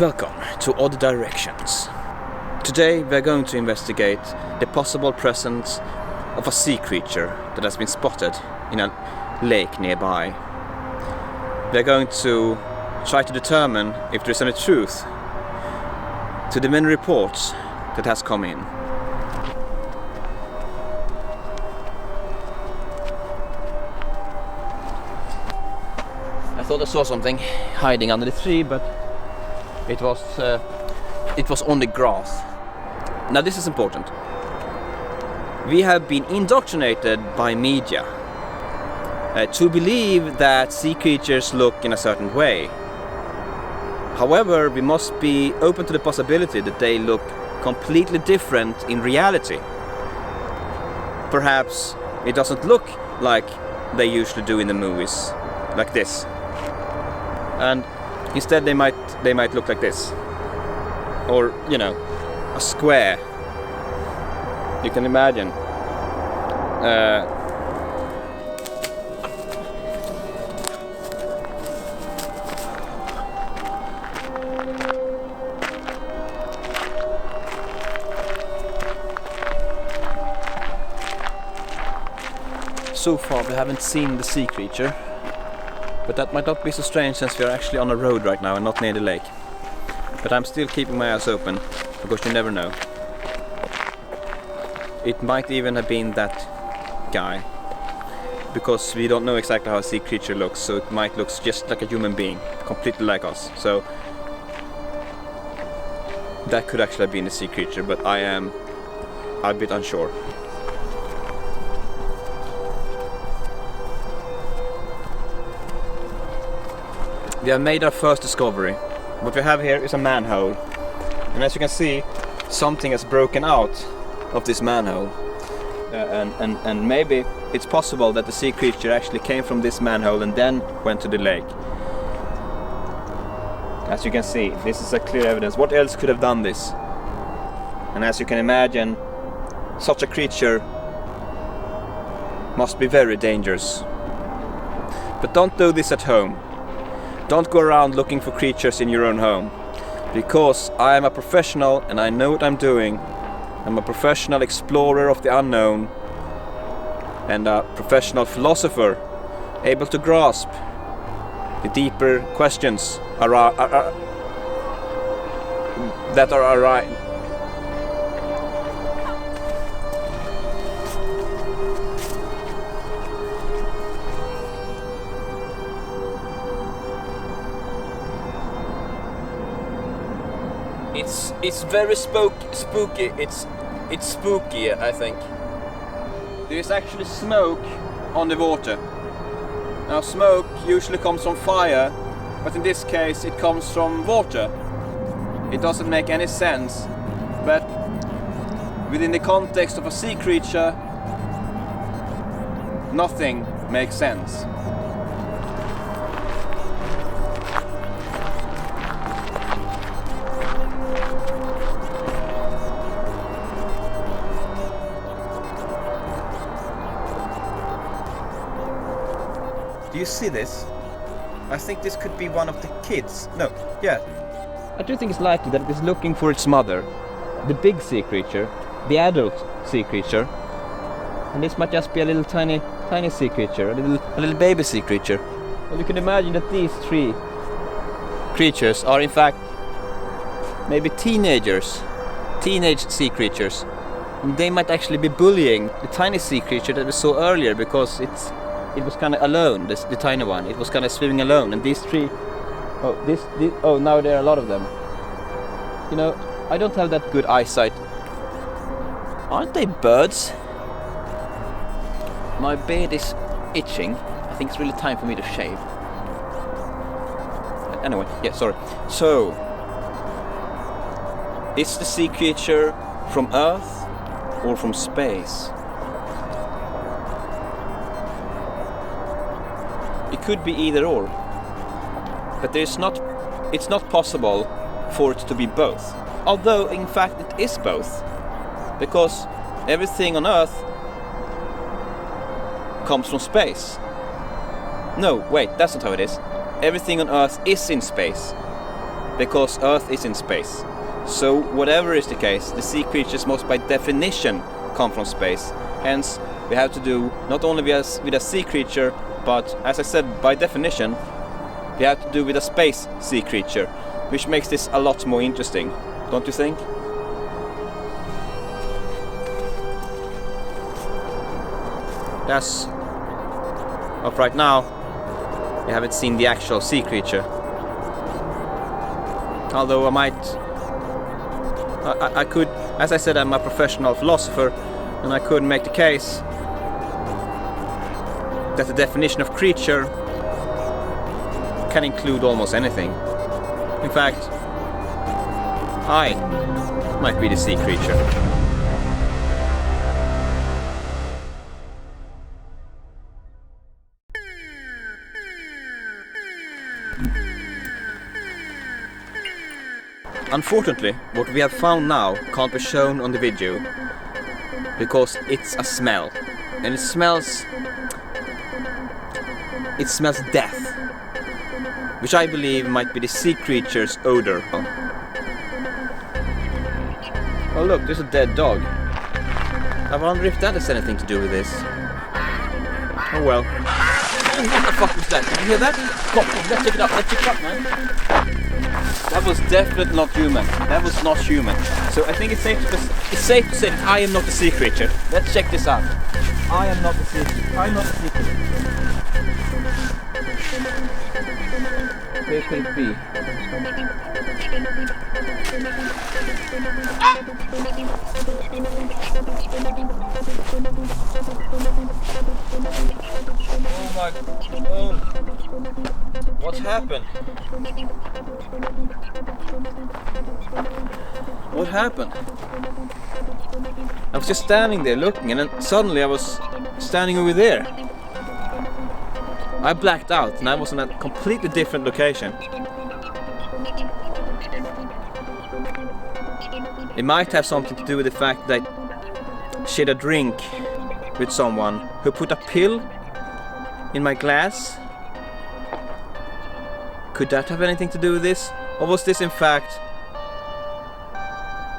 Welcome to Odd Directions. Today we are going to investigate the possible presence of a sea creature that has been spotted in a lake nearby. We are going to try to determine if there is any truth to the many reports that has come in. I thought I saw something hiding under the tree, but it was on the grass. Now this is important. We have been indoctrinated by media to believe that sea creatures look in a certain way. However, we must be open to the possibility that they look completely different in reality. Perhaps it doesn't look like they usually do in the movies, like this. And instead they might look like this, or a square. You can imagine. So far we haven't seen the sea creature. But that might not be so strange since we are actually on a road right now and not near the lake. But I'm still keeping my eyes open, because you never know. It might even have been that guy. Because we don't know exactly how a sea creature looks, so it might look just like a human being, completely like us. So that could actually have been a sea creature, but I'm a bit unsure. We have made our first discovery. What we have here is a manhole. And as you can see, something has broken out of this manhole. And maybe it's possible that the sea creature actually came from this manhole and then went to the lake. As you can see, this is a clear evidence. What else could have done this? And as you can imagine, such a creature must be very dangerous. But don't do this at home. Don't go around looking for creatures in your own home, because I am a professional and I know what I'm doing. I'm a professional explorer of the unknown and a professional philosopher, able to grasp the deeper questions that are arising. It's very spooky. It's spooky, I think. There is actually smoke on the water. Now smoke usually comes from fire, but in this case it comes from water. It doesn't make any sense, but within the context of a sea creature, nothing makes sense. Do you see this? I think this could be one of the kids. No, yeah. I do think it's likely that it is looking for its mother, the big sea creature, the adult sea creature. And this might just be a little tiny sea creature, a little baby sea creature. And you can imagine that these three creatures are in fact maybe teenage sea creatures. And they might actually be bullying the tiny sea creature that we saw earlier, because it was kind of alone, the tiny one. It was kind of swimming alone, and these three... now there are a lot of them. I don't have that good eyesight. Aren't they birds? My beard is itching. I think it's really time for me to shave. Anyway, yeah, sorry. So, is the sea creature from Earth or from space? It could be either or, but it's not possible for it to be both. Although in fact it is both, because everything on Earth comes from space. No, wait, that's not how it is. Everything on Earth is in space. because Earth is in space. So whatever is the case, the sea creatures must by definition come from space. Hence, we have to do not only with a sea creature, but as I said, by definition, we have to do with a space sea creature, which makes this a lot more interesting, don't you think? That's of right now. We haven't seen the actual sea creature. Although I could, as I said, I'm a professional philosopher, and I could make the case that the definition of creature can include almost anything. In fact, I might be the sea creature. Unfortunately, what we have found now can't be shown on the video because it's a smell, and it smells death, which I believe might be the sea creature's odor. Oh look, there's a dead dog. I wonder if that has anything to do with this. Oh well. What the fuck was that? Did you hear that? Come on, let's check it up, man. That was definitely not human. That was not human. So I think it's safe to say that I am not the sea creature. Let's check this out. I am not the sea creature. I'm not the sea creature. Where could it be? Oh my god. Oh. What happened? What happened? I was just standing there looking, and then suddenly I was standing over there. I blacked out and I was in a completely different location. It might have something to do with the fact that she had a drink with someone who put a pill in my glass. Could that have anything to do with this? Or was this in fact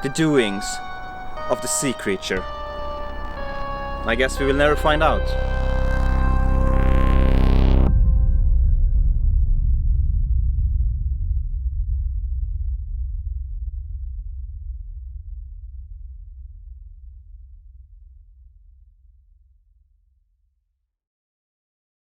the doings of the sea creature? I guess we will never find out.